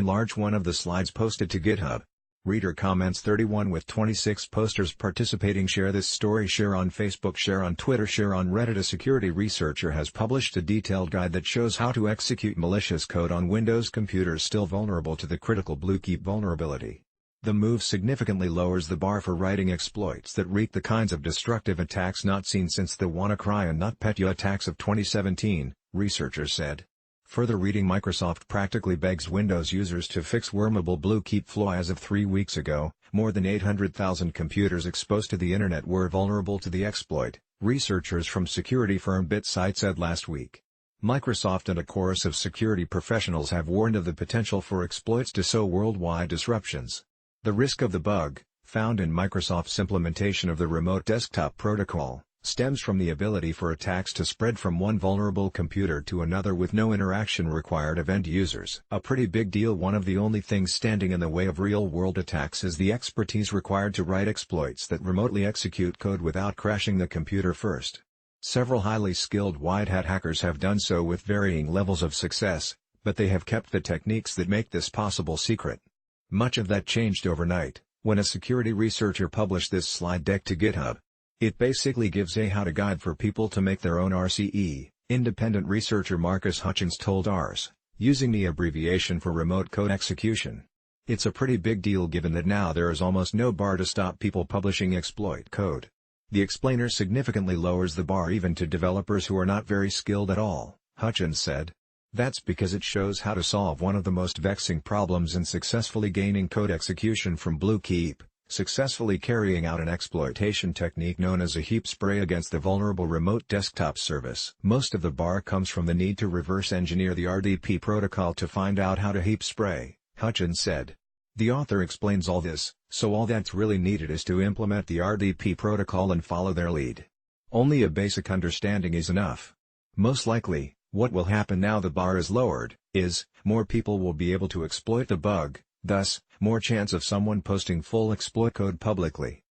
Enlarge one of the slides posted to GitHub. Reader comments 31 with 26 posters participating. Share this story. Share on Facebook. Share on Twitter. Share on Reddit. A security researcher has published a detailed guide that shows how to execute malicious code on Windows computers still vulnerable to the critical BlueKeep vulnerability. The move significantly lowers the bar for writing exploits that wreak the kinds of destructive attacks not seen since the WannaCry and NotPetya attacks of 2017, researchers said. Further reading, Microsoft practically begs Windows users to fix wormable BlueKeep flaw. As of 3 weeks ago, more than 800,000 computers exposed to the internet were vulnerable to the exploit, researchers from security firm BitSight said last week. Microsoft and a chorus of security professionals have warned of the potential for exploits to sow worldwide disruptions. The risk of the bug, found in Microsoft's implementation of the remote desktop protocol, stems from the ability for attacks to spread from one vulnerable computer to another with no interaction required of end users. A pretty big deal. One of the only things standing in the way of real-world attacks is the expertise required to write exploits that remotely execute code without crashing the computer first. Several highly skilled white-hat hackers have done so with varying levels of success, but they have kept the techniques that make this possible secret. Much of that changed overnight, when a security researcher published this slide deck to GitHub. It basically gives a how-to guide for people to make their own RCE, independent researcher Marcus Hutchins told Ars, using the abbreviation for remote code execution. It's a pretty big deal given that now there is almost no bar to stop people publishing exploit code. The explainer significantly lowers the bar even to developers who are not very skilled at all, Hutchins said. That's because it shows how to solve one of the most vexing problems in successfully gaining code execution from BlueKeep. Successfully carrying out an exploitation technique known as a heap spray against the vulnerable remote desktop service. Most of the bar comes from the need to reverse engineer the RDP protocol to find out how to heap spray, Hutchins said. The author explains all this, so all that's really needed is to implement the RDP protocol and follow their lead. Only a basic understanding is enough. Most likely, what will happen now the bar is lowered, is, more people will be able to exploit the bug. Thus, more chance of someone posting full exploit code publicly.